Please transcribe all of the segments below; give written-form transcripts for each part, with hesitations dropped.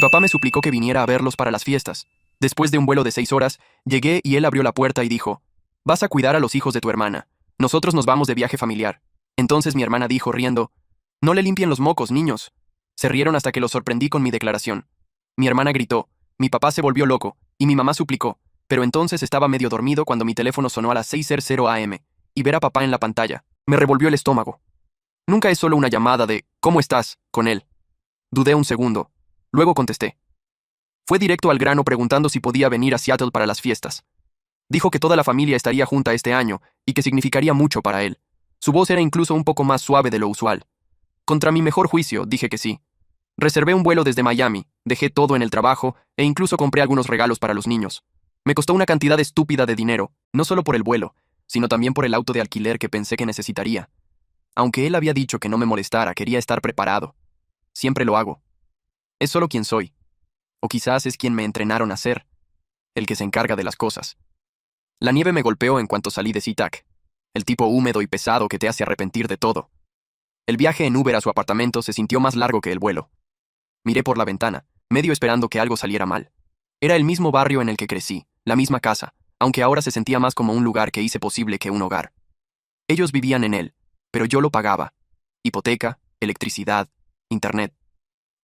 Mi papá me suplicó que viniera a verlos para las fiestas. Después de un vuelo de 6 horas, llegué y él abrió la puerta y dijo: «Vas a cuidar a los hijos de tu hermana. Nosotros nos vamos de viaje familiar». Entonces mi hermana dijo, riendo: «No le limpien los mocos, niños». Se rieron hasta que los sorprendí con mi declaración. Mi hermana gritó, mi papá se volvió loco, y mi mamá suplicó, pero entonces estaba medio dormido cuando mi teléfono sonó a las 6:00 AM, y ver a papá en la pantalla me revolvió el estómago. Nunca es solo una llamada de «¿Cómo estás?» con él. Dudé un segundo. Luego contesté. Fue directo al grano preguntando si podía venir a Seattle para las fiestas. Dijo que toda la familia estaría junta este año y que significaría mucho para él. Su voz era incluso un poco más suave de lo usual. Contra mi mejor juicio, dije que sí. Reservé un vuelo desde Miami, dejé todo en el trabajo e incluso compré algunos regalos para los niños. Me costó una cantidad estúpida de dinero, no solo por el vuelo, sino también por el auto de alquiler que pensé que necesitaría. Aunque él había dicho que no me molestara, quería estar preparado. Siempre lo hago. Es solo quien soy. O quizás es quien me entrenaron a ser, el que se encarga de las cosas. La nieve me golpeó en cuanto salí de SeaTac, el tipo húmedo y pesado que te hace arrepentir de todo. El viaje en Uber a su apartamento se sintió más largo que el vuelo. Miré por la ventana, medio esperando que algo saliera mal. Era el mismo barrio en el que crecí, la misma casa, aunque ahora se sentía más como un lugar que hice posible que un hogar. Ellos vivían en él, pero yo lo pagaba. Hipoteca, electricidad, internet.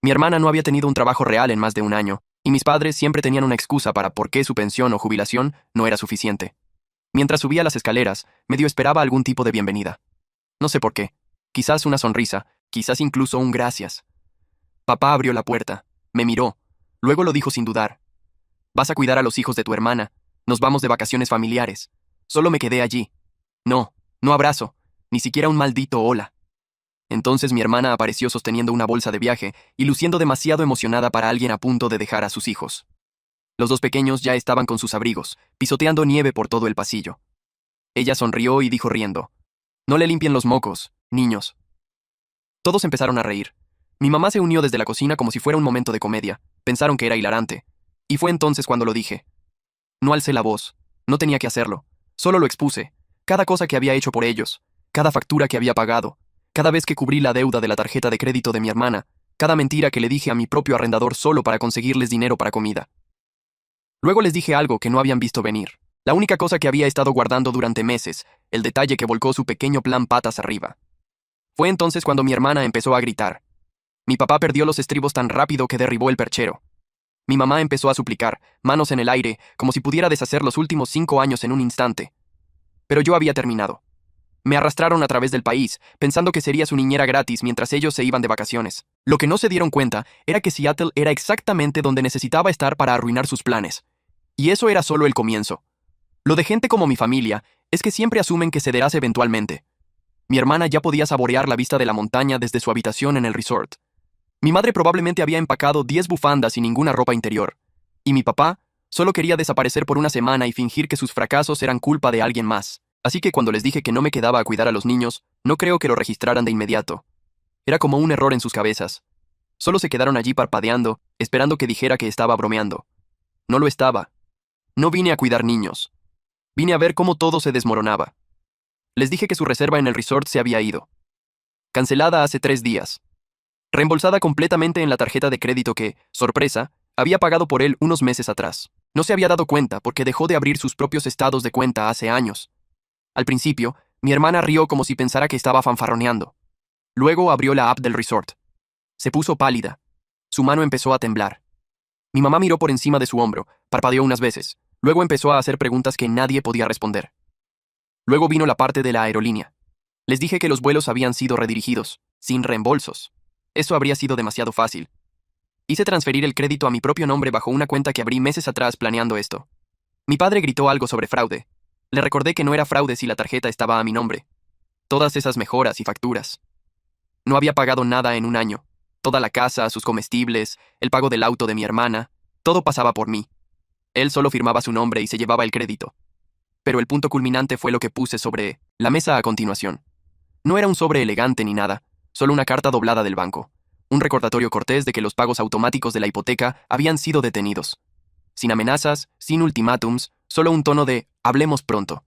Mi hermana no había tenido un trabajo real en más de un año, y mis padres siempre tenían una excusa para por qué su pensión o jubilación no era suficiente. Mientras subía las escaleras, medio esperaba algún tipo de bienvenida. No sé por qué. Quizás una sonrisa, quizás incluso un gracias. Papá abrió la puerta, me miró, luego lo dijo sin dudar. «Vas a cuidar a los hijos de tu hermana. Nos vamos de vacaciones familiares». Solo me quedé allí. No abrazo, ni siquiera un maldito hola. Entonces mi hermana apareció sosteniendo una bolsa de viaje y luciendo demasiado emocionada para alguien a punto de dejar a sus hijos. Los dos pequeños ya estaban con sus abrigos, pisoteando nieve por todo el pasillo. Ella sonrió y dijo riendo: «No le limpien los mocos, niños». Todos empezaron a reír. Mi mamá se unió desde la cocina como si fuera un momento de comedia. Pensaron que era hilarante. Y fue entonces cuando lo dije. No alcé la voz. No tenía que hacerlo. Solo lo expuse. Cada cosa que había hecho por ellos. Cada factura que había pagado. Cada vez que cubrí la deuda de la tarjeta de crédito de mi hermana. Cada mentira que le dije a mi propio arrendador solo para conseguirles dinero para comida. Luego les dije algo que no habían visto venir. La única cosa que había estado guardando durante meses. El detalle que volcó su pequeño plan patas arriba. Fue entonces cuando mi hermana empezó a gritar. Mi papá perdió los estribos tan rápido que derribó el perchero. Mi mamá empezó a suplicar, manos en el aire, como si pudiera deshacer los últimos 5 años en un instante. Pero yo había terminado. Me arrastraron a través del país, pensando que sería su niñera gratis mientras ellos se iban de vacaciones. Lo que no se dieron cuenta era que Seattle era exactamente donde necesitaba estar para arruinar sus planes. Y eso era solo el comienzo. Lo de gente como mi familia es que siempre asumen que cederás eventualmente. Mi hermana ya podía saborear la vista de la montaña desde su habitación en el resort. Mi madre probablemente había empacado 10 bufandas y ninguna ropa interior. Y mi papá solo quería desaparecer por una semana y fingir que sus fracasos eran culpa de alguien más. Así que cuando les dije que no me quedaba a cuidar a los niños, no creo que lo registraran de inmediato. Era como un error en sus cabezas. Solo se quedaron allí parpadeando, esperando que dijera que estaba bromeando. No lo estaba. No vine a cuidar niños. Vine a ver cómo todo se desmoronaba. Les dije que su reserva en el resort se había ido. Cancelada hace 3 días. Reembolsada completamente en la tarjeta de crédito que, sorpresa, había pagado por él unos meses atrás. No se había dado cuenta porque dejó de abrir sus propios estados de cuenta hace años. Al principio, mi hermana rió como si pensara que estaba fanfarroneando. Luego abrió la app del resort. Se puso pálida. Su mano empezó a temblar. Mi mamá miró por encima de su hombro, parpadeó unas veces. Luego empezó a hacer preguntas que nadie podía responder. Luego vino la parte de la aerolínea. Les dije que los vuelos habían sido redirigidos, sin reembolsos. Eso habría sido demasiado fácil. Hice transferir el crédito a mi propio nombre bajo una cuenta que abrí meses atrás planeando esto. Mi padre gritó algo sobre fraude. Le recordé que no era fraude si la tarjeta estaba a mi nombre. Todas esas mejoras y facturas. No había pagado nada en un año. Toda la casa, sus comestibles, el pago del auto de mi hermana, todo pasaba por mí. Él solo firmaba su nombre y se llevaba el crédito. Pero el punto culminante fue lo que puse sobre la mesa a continuación. No era un sobre elegante ni nada, solo una carta doblada del banco. Un recordatorio cortés de que los pagos automáticos de la hipoteca habían sido detenidos. Sin amenazas, sin ultimátums, solo un tono de «hablemos pronto».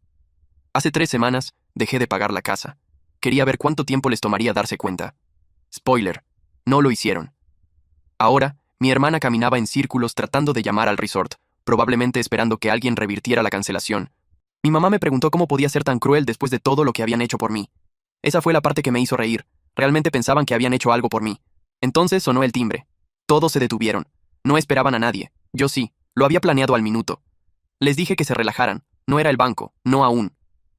Hace 3 semanas dejé de pagar la casa. Quería ver cuánto tiempo les tomaría darse cuenta. Spoiler, no lo hicieron. Ahora, Mi hermana caminaba en círculos tratando de llamar al resort, probablemente esperando que alguien revirtiera la cancelación. Mi mamá me preguntó cómo podía ser tan cruel después de todo lo que habían hecho por mí. Esa fue la parte que me hizo reír. Realmente pensaban que habían hecho algo por mí. Entonces sonó el timbre. Todos se detuvieron. No esperaban a nadie. Yo sí, lo había planeado al minuto. Les dije que se relajaran. No era el banco, no aún.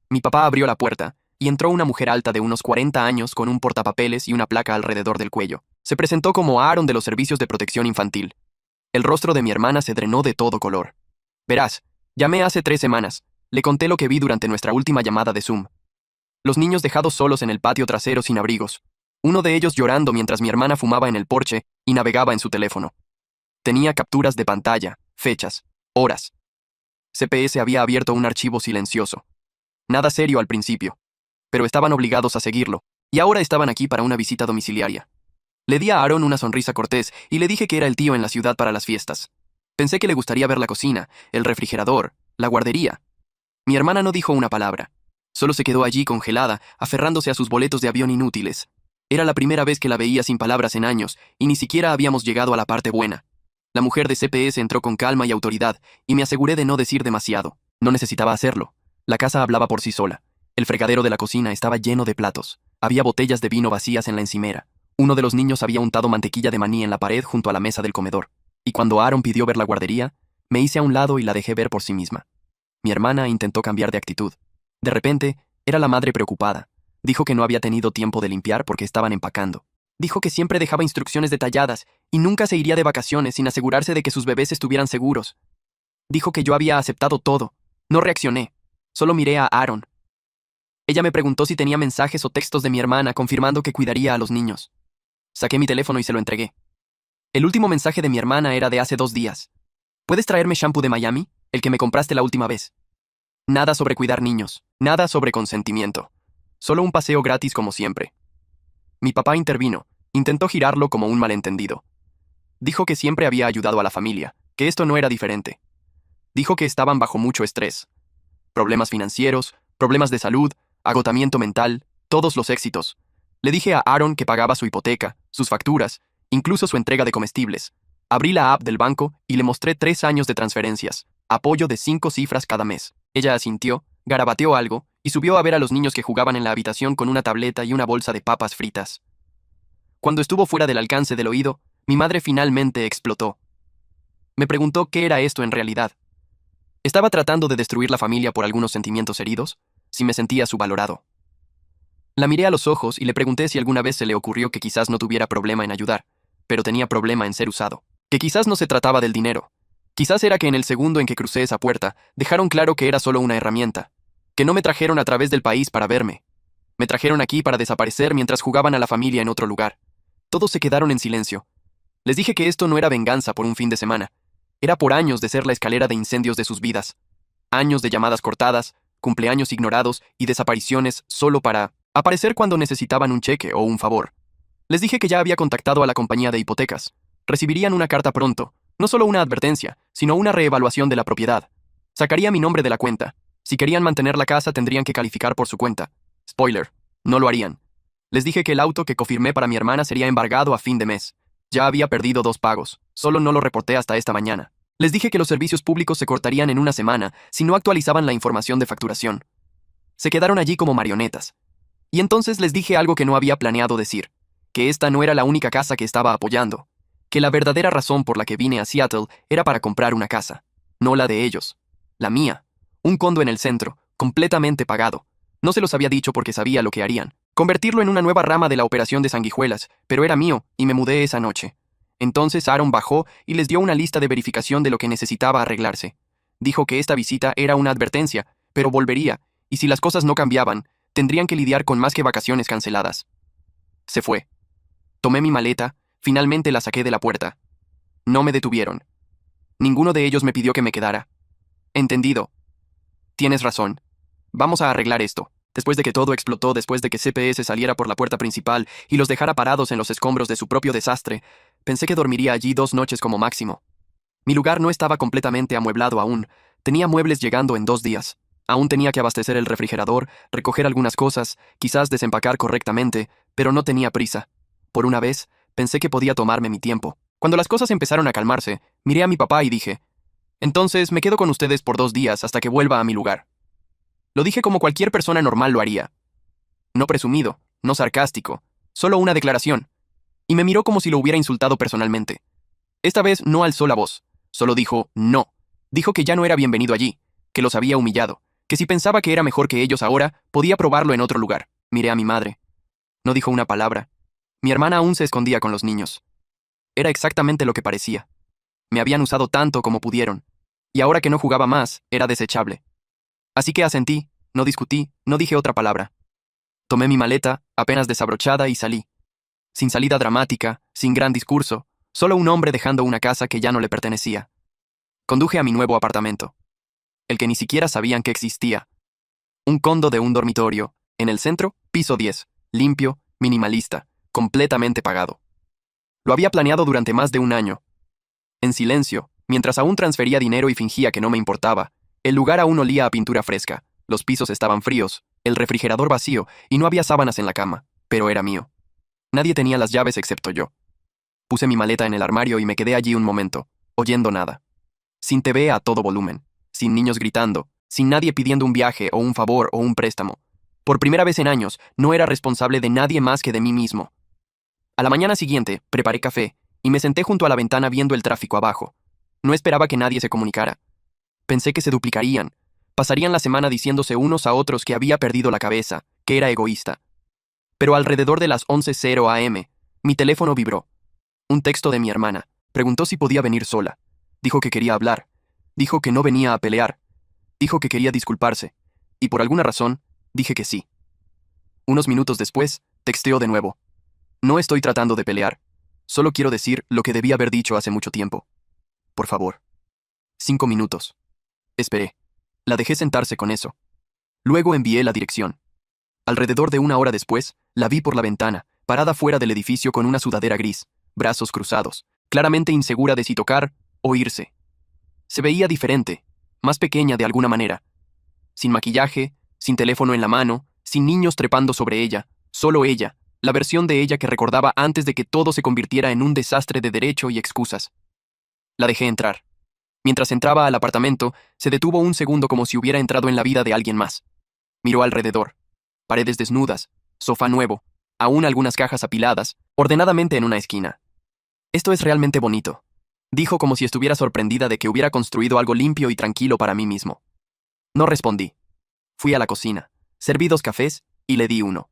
Mi papá abrió la puerta, y entró una mujer alta de unos 40 años con un portapapeles y una placa alrededor del cuello. Se presentó como Aaron de los servicios de protección infantil. El rostro de mi hermana se drenó de todo color. Verás, llamé hace 3 semanas. Le conté lo que vi durante nuestra última llamada de Zoom. Los niños dejados solos en el patio trasero sin abrigos. Uno de ellos llorando mientras mi hermana fumaba en el porche y navegaba en su teléfono. Tenía capturas de pantalla, fechas, horas. CPS había abierto un archivo silencioso. Nada serio al principio, pero estaban obligados a seguirlo, y ahora estaban aquí para una visita domiciliaria. Le di a Aaron una sonrisa cortés y le dije que era el tío en la ciudad para las fiestas. Pensé que le gustaría ver la cocina, el refrigerador, la guardería. Mi hermana no dijo una palabra. Solo se quedó allí congelada, aferrándose a sus boletos de avión inútiles. Era la primera vez que la veía sin palabras en años, y ni siquiera habíamos llegado a la parte buena. La mujer de CPS entró con calma y autoridad, y me aseguré de no decir demasiado. No necesitaba hacerlo. La casa hablaba por sí sola. El fregadero de la cocina estaba lleno de platos. Había botellas de vino vacías en la encimera. Uno de los niños había untado mantequilla de maní en la pared junto a la mesa del comedor. Y cuando Aaron pidió ver la guardería, me hice a un lado y la dejé ver por sí misma. Mi hermana intentó cambiar de actitud. De repente, era la madre preocupada. Dijo que no había tenido tiempo de limpiar porque estaban empacando. Dijo que siempre dejaba instrucciones detalladas y nunca se iría de vacaciones sin asegurarse de que sus bebés estuvieran seguros. Dijo que yo había aceptado todo. No reaccioné. Solo miré a Aaron. Ella me preguntó si tenía mensajes o textos de mi hermana confirmando que cuidaría a los niños. Saqué mi teléfono y se lo entregué. El último mensaje de mi hermana era de hace 2 días. ¿Puedes traerme shampoo de Miami? El que me compraste la última vez. Nada sobre cuidar niños. Nada sobre consentimiento. Solo un paseo gratis como siempre. Mi papá intervino. Intentó girarlo como un malentendido. Dijo que siempre había ayudado a la familia, que esto no era diferente. Dijo que estaban bajo mucho estrés. Problemas financieros, problemas de salud, agotamiento mental, todos los éxitos. Le dije a Aaron que pagaba su hipoteca, sus facturas, incluso su entrega de comestibles. Abrí la app del banco y le mostré 3 años de transferencias, apoyo de 5 cifras cada mes. Ella asintió, garabateó algo y subió a ver a los niños que jugaban en la habitación con una tableta y una bolsa de papas fritas. Cuando estuvo fuera del alcance del oído, mi madre finalmente explotó. Me preguntó qué era esto en realidad. ¿Estaba tratando de destruir la familia por algunos sentimientos heridos? Si me sentía subvalorado. La miré a los ojos y le pregunté si alguna vez se le ocurrió que quizás no tuviera problema en ayudar, pero tenía problema en ser usado. Que quizás no se trataba del dinero. Quizás era que en el segundo en que crucé esa puerta, dejaron claro que era solo una herramienta. Que no me trajeron a través del país para verme. Me trajeron aquí para desaparecer mientras jugaban a la familia en otro lugar. Todos se quedaron en silencio. Les dije que esto no era venganza por un fin de semana. Era por años de ser la escalera de incendios de sus vidas. Años de llamadas cortadas, cumpleaños ignorados y desapariciones solo para aparecer cuando necesitaban un cheque o un favor. Les dije que ya había contactado a la compañía de hipotecas. Recibirían una carta pronto, no solo una advertencia, sino una reevaluación de la propiedad. Sacaría mi nombre de la cuenta. Si querían mantener la casa tendrían que calificar por su cuenta. Spoiler, no lo harían. Les dije que el auto que confirmé para mi hermana sería embargado a fin de mes. Ya había perdido 2 pagos, solo no lo reporté hasta esta mañana. Les dije que los servicios públicos se cortarían en una semana si no actualizaban la información de facturación. Se quedaron allí como marionetas. Y entonces les dije algo que no había planeado decir, que esta no era la única casa que estaba apoyando, que la verdadera razón por la que vine a Seattle era para comprar una casa, no la de ellos, la mía, un condo en el centro, completamente pagado. No se los había dicho porque sabía lo que harían. Convertirlo en una nueva rama de la operación de sanguijuelas, pero era mío y me mudé esa noche. Entonces Aaron bajó y les dio una lista de verificación de lo que necesitaba arreglarse. Dijo que esta visita era una advertencia, pero volvería, y si las cosas no cambiaban, tendrían que lidiar con más que vacaciones canceladas. Se fue. Tomé mi maleta, finalmente la saqué de la puerta. No me detuvieron. Ninguno de ellos me pidió que me quedara. Entendido. Tienes razón. Vamos a arreglar esto. Después de que todo explotó, después de que CPS saliera por la puerta principal y los dejara parados en los escombros de su propio desastre, pensé que dormiría allí 2 noches como máximo. Mi lugar no estaba completamente amueblado aún. Tenía muebles llegando en 2 días. Aún tenía que abastecer el refrigerador, recoger algunas cosas, quizás desempacar correctamente, pero no tenía prisa. Por una vez, pensé que podía tomarme mi tiempo. Cuando las cosas empezaron a calmarse, miré a mi papá y dije, entonces me quedo con ustedes por 2 días hasta que vuelva a mi lugar. Lo dije como cualquier persona normal lo haría. No presumido, no sarcástico, solo una declaración. Y me miró como si lo hubiera insultado personalmente. Esta vez no alzó la voz, solo dijo no. Dijo que ya no era bienvenido allí, que los había humillado, que si pensaba que era mejor que ellos ahora, podía probarlo en otro lugar. Miré a mi madre. No dijo una palabra. Mi hermana aún se escondía con los niños. Era exactamente lo que parecía. Me habían usado tanto como pudieron. Y ahora que no jugaba más, era desechable. Así que asentí, no discutí, no dije otra palabra. Tomé mi maleta, apenas desabrochada, y salí. Sin salida dramática, sin gran discurso, solo un hombre dejando una casa que ya no le pertenecía. Conduje a mi nuevo apartamento. El que ni siquiera sabían que existía. Un condo de un dormitorio, en el centro, piso 10, limpio, minimalista, completamente pagado. Lo había planeado durante más de un año. En silencio, mientras aún transfería dinero y fingía que no me importaba, el lugar aún olía a pintura fresca, los pisos estaban fríos, el refrigerador vacío y no había sábanas en la cama, pero era mío. Nadie tenía las llaves excepto yo. Puse mi maleta en el armario y me quedé allí un momento, oyendo nada. Sin TV a todo volumen, sin niños gritando, sin nadie pidiendo un viaje o un favor o un préstamo. Por primera vez en años, no era responsable de nadie más que de mí mismo. A la mañana siguiente, preparé café y me senté junto a la ventana viendo el tráfico abajo. No esperaba que nadie se comunicara. Pensé que se duplicarían. Pasarían la semana diciéndose unos a otros que había perdido la cabeza, que era egoísta. Pero alrededor de las 11:00 am, mi teléfono vibró. Un texto de mi hermana. Preguntó si podía venir sola. Dijo que quería hablar. Dijo que no venía a pelear. Dijo que quería disculparse. Y por alguna razón, dije que sí. Unos minutos después, texteó de nuevo. No estoy tratando de pelear. Solo quiero decir lo que debí haber dicho hace mucho tiempo. Por favor. 5 minutos. Esperé. La dejé sentarse con eso. Luego envié la dirección. Alrededor de 1 hora después, la vi por la ventana, parada fuera del edificio con una sudadera gris, brazos cruzados, claramente insegura de si tocar o irse. Se veía diferente, más pequeña de alguna manera. Sin maquillaje, sin teléfono en la mano, sin niños trepando sobre ella, solo ella, la versión de ella que recordaba antes de que todo se convirtiera en un desastre de derecho y excusas. La dejé entrar. Mientras entraba al apartamento, se detuvo un segundo como si hubiera entrado en la vida de alguien más. Miró alrededor. Paredes desnudas, sofá nuevo, aún algunas cajas apiladas, ordenadamente en una esquina. Esto es realmente bonito, dijo como si estuviera sorprendida de que hubiera construido algo limpio y tranquilo para mí mismo. No respondí. Fui a la cocina, serví 2 cafés y le di uno.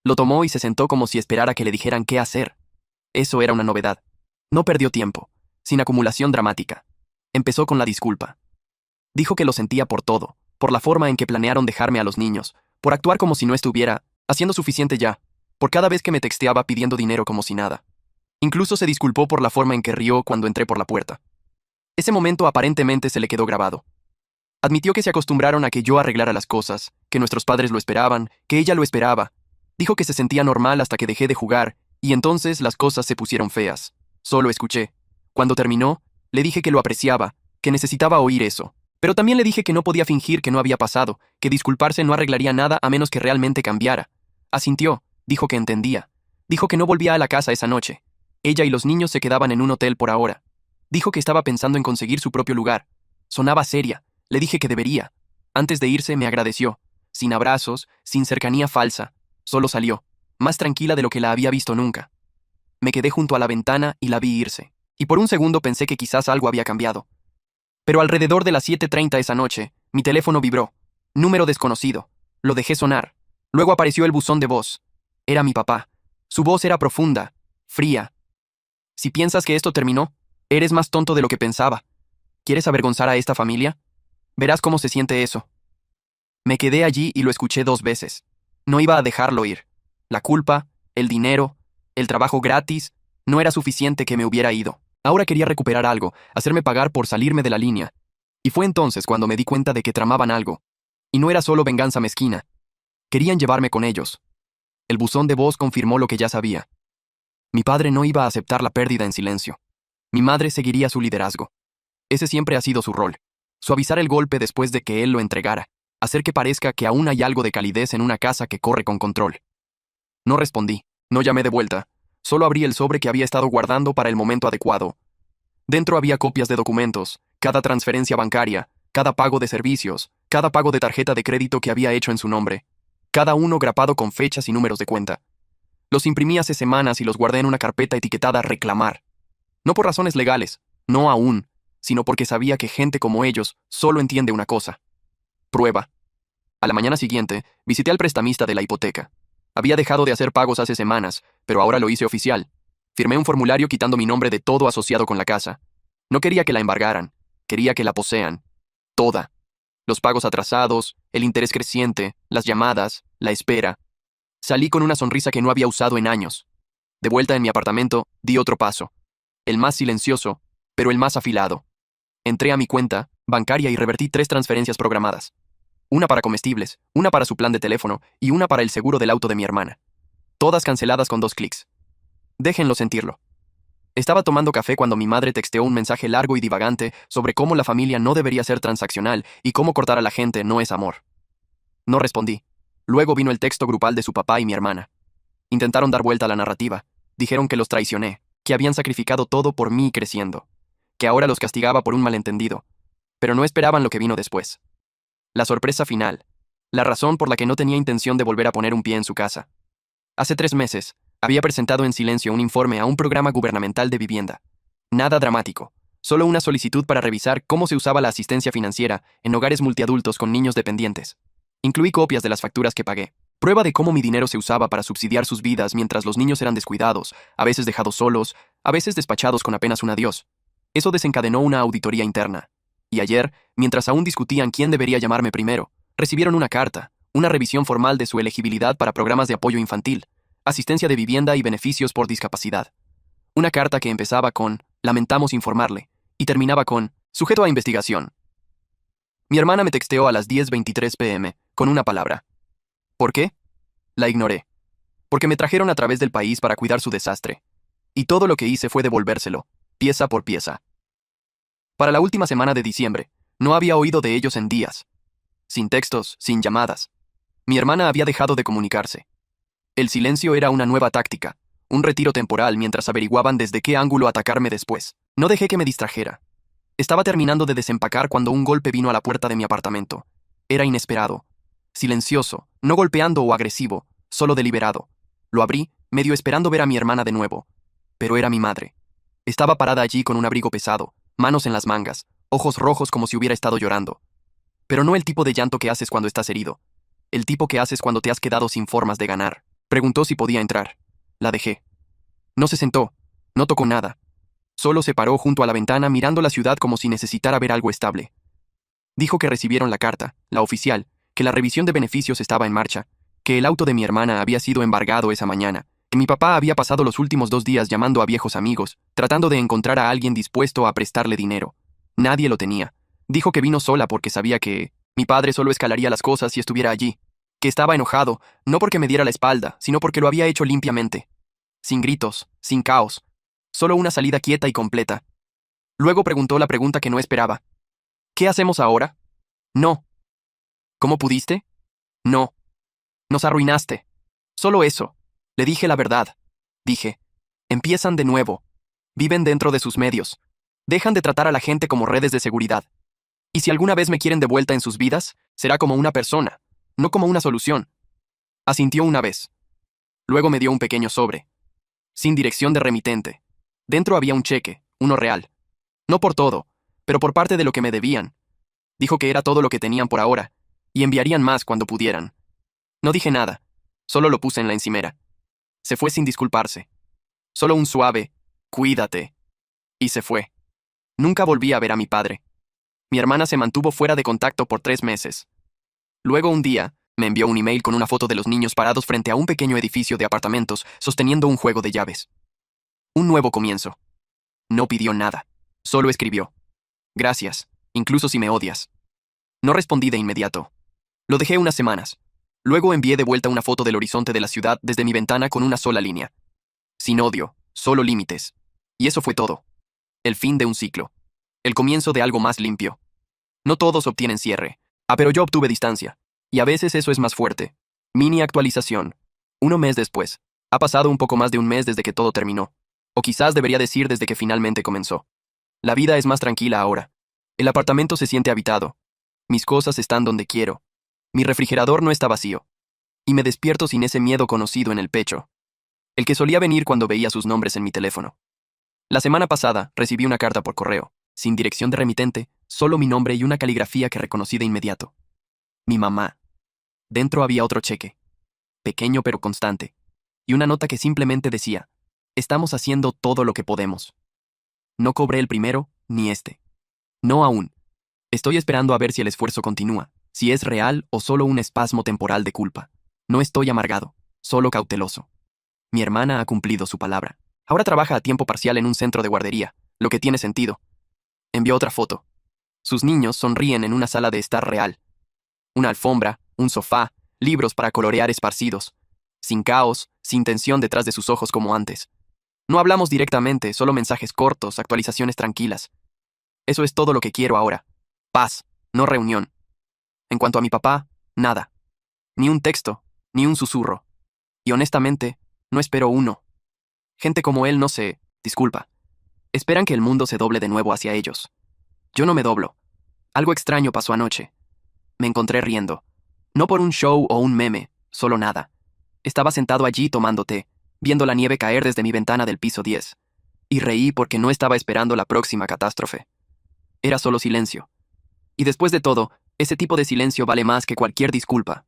Lo tomó y se sentó como si esperara que le dijeran qué hacer. Eso era una novedad. No perdió tiempo, sin acumulación dramática. Empezó con la disculpa. Dijo que lo sentía por todo, por la forma en que planearon dejarme a los niños, por actuar como si no estuviera haciendo suficiente ya, por cada vez que me texteaba pidiendo dinero como si nada. Incluso se disculpó por la forma en que rió cuando entré por la puerta. Ese momento aparentemente se le quedó grabado. Admitió que se acostumbraron a que yo arreglara las cosas, que nuestros padres lo esperaban, que ella lo esperaba. Dijo que se sentía normal hasta que dejé de jugar, y entonces las cosas se pusieron feas. Solo escuché. Cuando terminó, le dije que lo apreciaba, que necesitaba oír eso. Pero también le dije que no podía fingir que no había pasado, que disculparse no arreglaría nada a menos que realmente cambiara. Asintió, dijo que entendía. Dijo que no volvía a la casa esa noche. Ella y los niños se quedaban en un hotel por ahora. Dijo que estaba pensando en conseguir su propio lugar. Sonaba seria. Le dije que debería. Antes de irse me agradeció. Sin abrazos, sin cercanía falsa. Solo salió, más tranquila de lo que la había visto nunca. Me quedé junto a la ventana y la vi irse. Y por un segundo pensé que quizás algo había cambiado. Pero alrededor de las 7:30 esa noche, mi teléfono vibró. Número desconocido. Lo dejé sonar. Luego apareció el buzón de voz. Era mi papá. Su voz era profunda, fría. Si piensas que esto terminó, eres más tonto de lo que pensaba. ¿Quieres avergonzar a esta familia? Verás cómo se siente eso. Me quedé allí y lo escuché 2 veces. No iba a dejarlo ir. La culpa, el dinero, el trabajo gratis, no era suficiente que me hubiera ido. Ahora quería recuperar algo, hacerme pagar por salirme de la línea. Y fue entonces cuando me di cuenta de que tramaban algo. Y no era solo venganza mezquina. Querían llevarme con ellos. El buzón de voz confirmó lo que ya sabía. Mi padre no iba a aceptar la pérdida en silencio. Mi madre seguiría su liderazgo. Ese siempre ha sido su rol. Suavizar el golpe después de que él lo entregara. Hacer que parezca que aún hay algo de calidez en una casa que corre con control. No respondí. No llamé de vuelta. Solo abrí el sobre que había estado guardando para el momento adecuado. Dentro había copias de documentos, cada transferencia bancaria, cada pago de servicios, cada pago de tarjeta de crédito que había hecho en su nombre, cada uno grapado con fechas y números de cuenta. Los imprimí hace semanas y los guardé en una carpeta etiquetada Reclamar. No por razones legales, no aún, sino porque sabía que gente como ellos solo entiende una cosa. Prueba. A la mañana siguiente, visité al prestamista de la hipoteca. Había dejado de hacer pagos hace semanas, pero ahora lo hice oficial. Firmé un formulario quitando mi nombre de todo asociado con la casa. No quería que la embargaran, quería que la posean. Toda. Los pagos atrasados, el interés creciente, las llamadas, la espera. Salí con una sonrisa que no había usado en años. De vuelta en mi apartamento, di otro paso. El más silencioso, pero el más afilado. Entré a mi cuenta bancaria y revertí 3 transferencias programadas. Una para comestibles, una para su plan de teléfono y una para el seguro del auto de mi hermana. Todas canceladas con 2 clics. Déjenlo sentirlo. Estaba tomando café cuando mi madre texteó un mensaje largo y divagante sobre cómo la familia no debería ser transaccional y cómo cortar a la gente no es amor. No respondí. Luego vino el texto grupal de su papá y mi hermana. Intentaron dar vuelta a la narrativa. Dijeron que los traicioné, que habían sacrificado todo por mí creciendo, que ahora los castigaba por un malentendido, pero no esperaban lo que vino después. La sorpresa final. La razón por la que no tenía intención de volver a poner un pie en su casa. Hace 3 meses, había presentado en silencio un informe a un programa gubernamental de vivienda. Nada dramático, solo una solicitud para revisar cómo se usaba la asistencia financiera en hogares multiadultos con niños dependientes. Incluí copias de las facturas que pagué, prueba de cómo mi dinero se usaba para subsidiar sus vidas mientras los niños eran descuidados, a veces dejados solos, a veces despachados con apenas un adiós. Eso desencadenó una auditoría interna. Y ayer, mientras aún discutían quién debería llamarme primero, recibieron una carta, una revisión formal de su elegibilidad para programas de apoyo infantil, asistencia de vivienda y beneficios por discapacidad. Una carta que empezaba con «Lamentamos informarle» y terminaba con «Sujeto a investigación». Mi hermana me texteó a las 10:23 p.m. con una palabra. ¿Por qué? La ignoré. Porque me trajeron a través del país para cuidar su desastre. Y todo lo que hice fue devolvérselo, pieza por pieza. Para la última semana de diciembre, no había oído de ellos en días. Sin textos, sin llamadas. Mi hermana había dejado de comunicarse. El silencio era una nueva táctica, un retiro temporal mientras averiguaban desde qué ángulo atacarme después. No dejé que me distrajera. Estaba terminando de desempacar cuando un golpe vino a la puerta de mi apartamento. Era inesperado. Silencioso, no golpeando o agresivo, solo deliberado. Lo abrí, medio esperando ver a mi hermana de nuevo. Pero era mi madre. Estaba parada allí con un abrigo pesado, manos en las mangas, ojos rojos como si hubiera estado llorando. Pero no el tipo de llanto que haces cuando estás herido. El tipo que haces cuando te has quedado sin formas de ganar. Preguntó si podía entrar. La dejé. No se sentó, no tocó nada. Solo se paró junto a la ventana mirando la ciudad como si necesitara ver algo estable. Dijo que recibieron la carta, la oficial, que la revisión de beneficios estaba en marcha, que el auto de mi hermana había sido embargado esa mañana, que mi papá había pasado los últimos 2 días llamando a viejos amigos, tratando de encontrar a alguien dispuesto a prestarle dinero. Nadie lo tenía. Dijo que vino sola porque sabía que mi padre solo escalaría las cosas si estuviera allí, que estaba enojado, no porque me diera la espalda, sino porque lo había hecho limpiamente. Sin gritos, sin caos. Solo una salida quieta y completa. Luego preguntó la pregunta que no esperaba. ¿Qué hacemos ahora? No. ¿Cómo pudiste? No. Nos arruinaste. Solo eso. Le dije la verdad. Dije. Empiezan de nuevo. Viven dentro de sus medios. Dejan de tratar a la gente como redes de seguridad. Y si alguna vez me quieren de vuelta en sus vidas, será como una persona, no como una solución. Asintió una vez. Luego me dio un pequeño sobre. Sin dirección de remitente. Dentro había un cheque, uno real. No por todo, pero por parte de lo que me debían. Dijo que era todo lo que tenían por ahora, y enviarían más cuando pudieran. No dije nada, solo lo puse en la encimera. Se fue sin disculparse. Solo un suave, cuídate. Y se fue. Nunca volví a ver a mi padre. Mi hermana se mantuvo fuera de contacto por 3 meses. Luego un día, me envió un email con una foto de los niños parados frente a un pequeño edificio de apartamentos, sosteniendo un juego de llaves. Un nuevo comienzo. No pidió nada. Solo escribió. Gracias, incluso si me odias. No respondí de inmediato. Lo dejé unas semanas. Luego envié de vuelta una foto del horizonte de la ciudad desde mi ventana con una sola línea. Sin odio, solo límites. Y eso fue todo. El fin de un ciclo. El comienzo de algo más limpio. No todos obtienen cierre. Pero yo obtuve distancia. Y a veces eso es más fuerte. Mini actualización. 1 mes después. Ha pasado un poco más de un mes desde que todo terminó. O quizás debería decir desde que finalmente comenzó. La vida es más tranquila ahora. El apartamento se siente habitado. Mis cosas están donde quiero. Mi refrigerador no está vacío. Y me despierto sin ese miedo conocido en el pecho. El que solía venir cuando veía sus nombres en mi teléfono. La semana pasada recibí una carta por correo, sin dirección de remitente, solo mi nombre y una caligrafía que reconocí de inmediato. Mi mamá. Dentro había otro cheque, pequeño pero constante, y una nota que simplemente decía, estamos haciendo todo lo que podemos. No cobré el primero, ni este. No aún. Estoy esperando a ver si el esfuerzo continúa, si es real o solo un espasmo temporal de culpa. No estoy amargado, solo cauteloso. Mi hermana ha cumplido su palabra. Ahora trabaja a tiempo parcial en un centro de guardería, lo que tiene sentido. Envió otra foto. Sus niños sonríen en una sala de estar real. Una alfombra, un sofá, libros para colorear esparcidos. Sin caos, sin tensión detrás de sus ojos como antes. No hablamos directamente, solo mensajes cortos, actualizaciones tranquilas. Eso es todo lo que quiero ahora. Paz, no reunión. En cuanto a mi papá, nada. Ni un texto, ni un susurro. Y honestamente, no espero uno. Gente como él no se, disculpa, esperan que el mundo se doble de nuevo hacia ellos. Yo no me doblo. Algo extraño pasó anoche. Me encontré riendo. No por un show o un meme, solo nada. Estaba sentado allí tomando té, viendo la nieve caer desde mi ventana del piso 10. Y reí porque no estaba esperando la próxima catástrofe. Era solo silencio. Y después de todo, ese tipo de silencio vale más que cualquier disculpa.